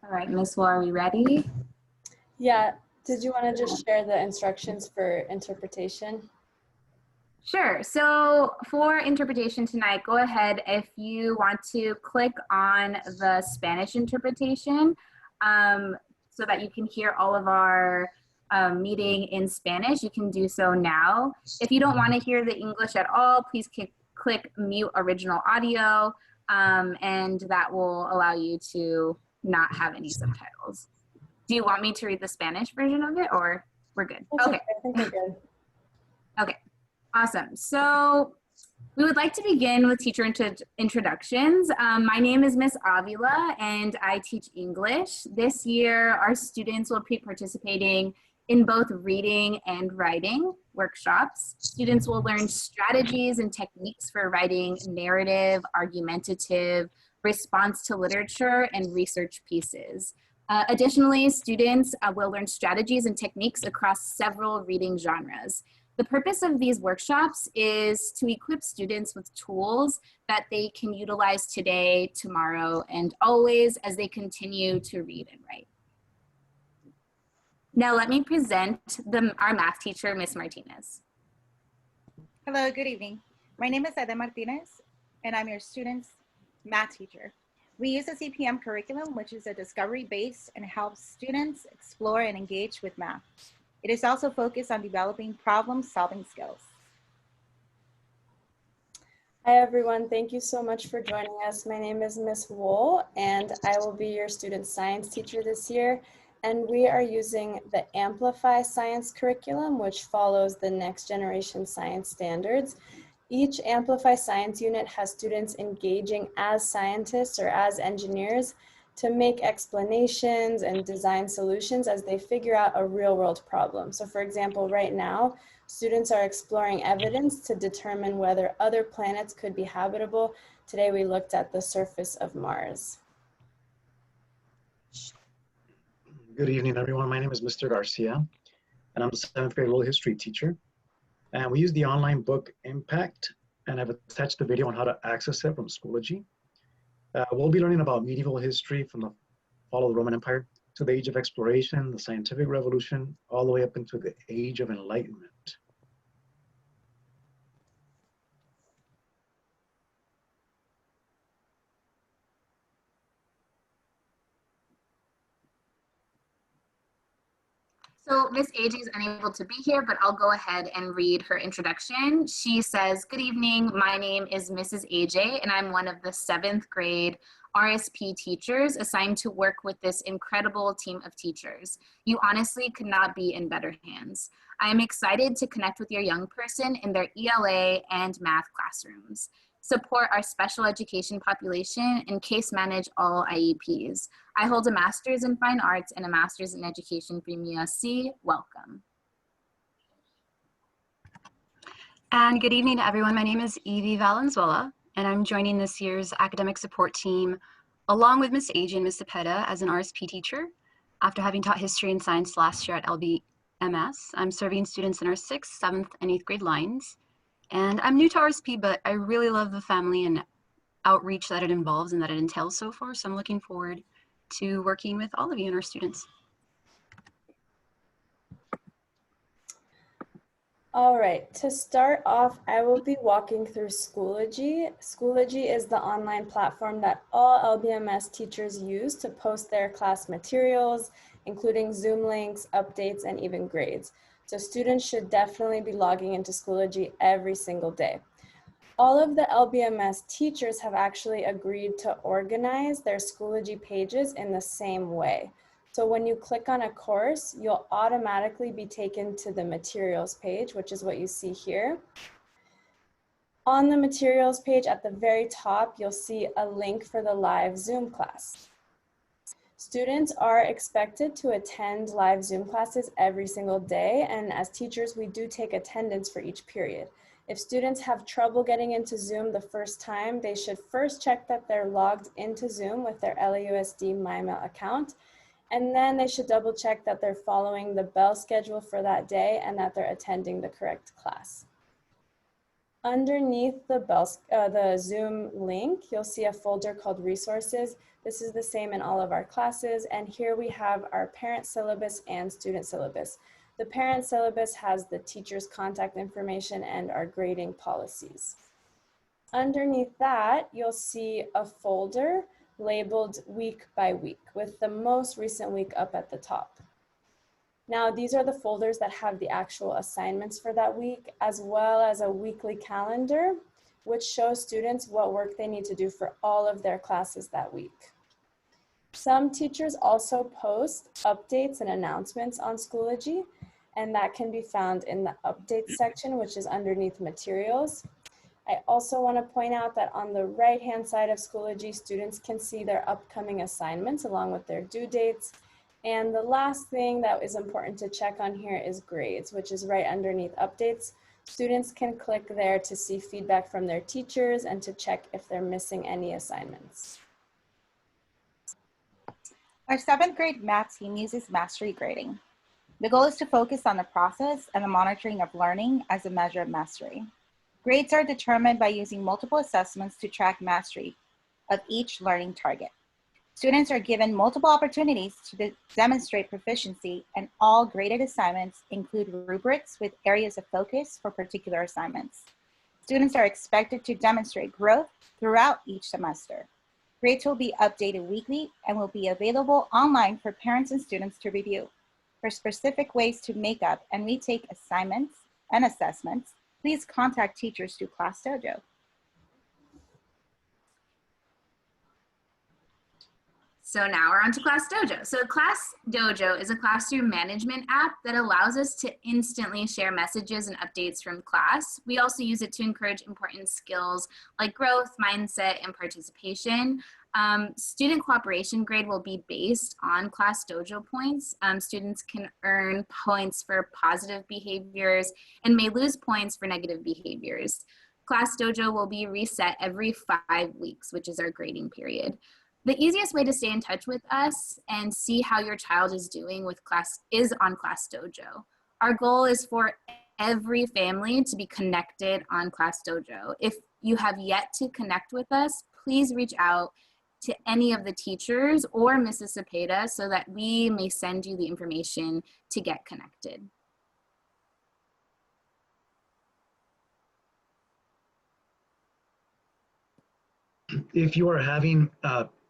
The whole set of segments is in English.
All right, Miss Wu, are we ready? Yeah, did you want to just share the instructions for interpretation? Sure. So for interpretation tonight, go ahead if you want to click on the Spanish interpretation so that you can hear all of our meeting in Spanish. You can do so now. If you don't want to hear the English at all, please click mute original audio, and that will allow you to not have any subtitles. Do you want me to read the Spanish version of it, or we're good? Okay. I think we're good. Okay. Awesome. So we would like to begin with teacher introductions. My name is Miss Avila and I teach English. This year, our students will be participating in both reading and writing workshops. Students will learn strategies and techniques for writing narrative, argumentative, response to literature, and research pieces. Additionally, students will learn strategies and techniques across several reading genres. The purpose of these workshops is to equip students with tools that they can utilize today, tomorrow, and always as they continue to read and write. Now let me present our math teacher, Miss Martinez. Hello, good evening. My name is Martinez, and I'm your student's math teacher. We use the CPM curriculum, which is a discovery-based and helps students explore and engage with math. It is also focused on developing problem-solving skills. Hi everyone, thank you so much for joining us. My name is Miss Wu, and I will be your student science teacher this year. And we are using the Amplify Science curriculum, which follows the next generation science standards. Each Amplify Science unit has students engaging as scientists or as engineers to make explanations and design solutions as they figure out a real world problem. So for example, right now, students are exploring evidence to determine whether other planets could be habitable. Today we looked at the surface of Mars. Good evening, everyone. My name is Mr. Garcia, and I'm a 7th grade world history teacher. And we use the online book Impact, and I've attached the video on how to access it from Schoology. We'll be learning about medieval history from the fall of the Roman Empire to the age of exploration, the scientific revolution, all the way up into the age of enlightenment. So Miss AJ is unable to be here, but I'll go ahead and read her introduction. She says, good evening, my name is Mrs. AJ, and I'm one of the 7th grade RSP teachers assigned to work with this incredible team of teachers. You honestly could not be in better hands. I am excited to connect with your young person in their ELA and math classrooms, support our special education population, and case manage all IEPs. I hold a master's in fine arts and a master's in education from USC. Welcome. And good evening to everyone. My name is Evie Valenzuela, and I'm joining this year's academic support team along with Ms. AJ and Ms. Cepeda as an RSP teacher. After having taught history and science last year at LBMS, I'm serving students in our 6th, 7th, and 8th grade lines. And I'm new to RSP, but I really love the family and outreach that it involves and that it entails so far. So I'm looking forward to working with all of you and our students. All right, to start off, I will be walking through Schoology. Schoology is the online platform that all LBMS teachers use to post their class materials, including Zoom links, updates, and even grades. So students should definitely be logging into Schoology every single day. All of the LBMS teachers have actually agreed to organize their Schoology pages in the same way. So when you click on a course, you'll automatically be taken to the materials page, which is what you see here. On the materials page at the very top, you'll see a link for the live Zoom class. Students are expected to attend live Zoom classes every single day, and as teachers, we do take attendance for each period. If students have trouble getting into Zoom the first time, they should first check that they're logged into Zoom with their LAUSD MyMail account, and then they should double check that they're following the bell schedule for that day and that they're attending the correct class. Underneath the Zoom link, you'll see a folder called Resources. This is the same in all of our classes, and here we have our parent syllabus and student syllabus. The parent syllabus has the teacher's contact information and our grading policies. Underneath that, you'll see a folder labeled week by week with the most recent week up at the top. Now, these are the folders that have the actual assignments for that week, as well as a weekly calendar, which shows students what work they need to do for all of their classes that week. Some teachers also post updates and announcements on Schoology, and that can be found in the updates section, which is underneath materials. I also want to point out that on the right-hand side of Schoology, students can see their upcoming assignments along with their due dates. And the last thing that is important to check on here is grades, which is right underneath updates. Students can click there to see feedback from their teachers and to check if they're missing any assignments. Our 7th grade math team uses mastery grading. The goal is to focus on the process and the monitoring of learning as a measure of mastery. Grades are determined by using multiple assessments to track mastery of each learning target. Students are given multiple opportunities to demonstrate proficiency, and all graded assignments include rubrics with areas of focus for particular assignments. Students are expected to demonstrate growth throughout each semester. Grades will be updated weekly and will be available online for parents and students to review. For specific ways to make up and retake assignments and assessments, please contact teachers through Class Dojo. So now we're on to Class Dojo. So Class Dojo is a classroom management app that allows us to instantly share messages and updates from class. We also use it to encourage important skills like growth, mindset, and participation. Student cooperation grade will be based on Class Dojo points. Students can earn points for positive behaviors and may lose points for negative behaviors. Class Dojo will be reset every 5 weeks, which is our grading period. The easiest way to stay in touch with us and see how your child is doing with class is on Class Dojo. Our goal is for every family to be connected on Class Dojo. If you have yet to connect with us, please reach out to any of the teachers or Mrs. Cepeda so that we may send you the information to get connected. If you are having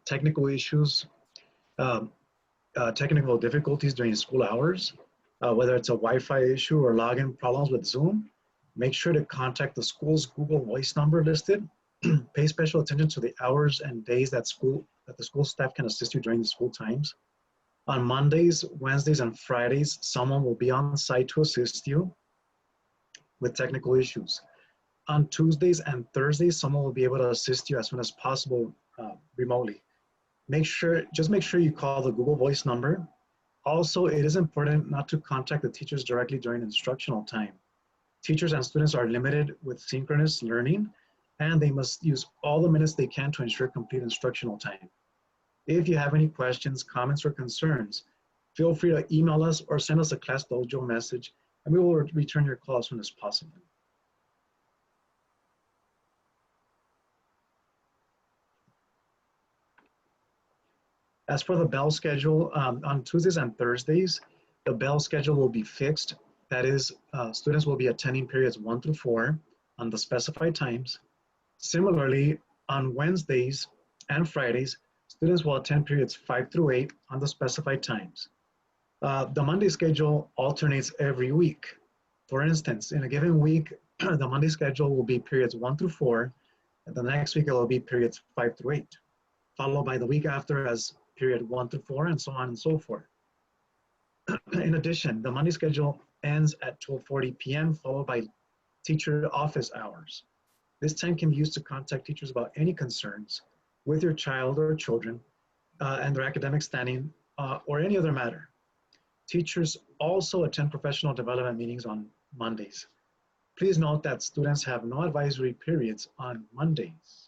technical issues, technical difficulties during school hours, whether it's a Wi-Fi issue or login problems with Zoom, make sure to contact the school's Google Voice number listed. Pay special attention to the hours and days that the school staff can assist you during the school times. On Mondays, Wednesdays, and Fridays, someone will be on site to assist you with technical issues. On Tuesdays and Thursdays, someone will be able to assist you as soon as possible remotely. Just make sure you call the Google Voice number. Also, it is important not to contact the teachers directly during instructional time. Teachers and students are limited with synchronous learning, and they must use all the minutes they can to ensure complete instructional time. If you have any questions, comments, or concerns, feel free to email us or send us a Class Dojo message, and we will return your call as soon as possible. As for the bell schedule, on Tuesdays and Thursdays, the bell schedule will be fixed. That is, students will be attending periods 1 through 4 on the specified times. Similarly, on Wednesdays and Fridays, students will attend periods 5 through 8 on the specified times. The Monday schedule alternates every week. For instance, in a given week, the Monday schedule will be periods 1 through 4, and the next week it will be periods 5 through 8, followed by the week after as period 1 through 4, and so on and so forth. In addition, the Monday schedule ends at 12:40 p.m., followed by teacher office hours. This time can be used to contact teachers about any concerns with your child or children and their academic standing or any other matter. Teachers also attend professional development meetings on Mondays. Please note that students have no advisory periods on Mondays.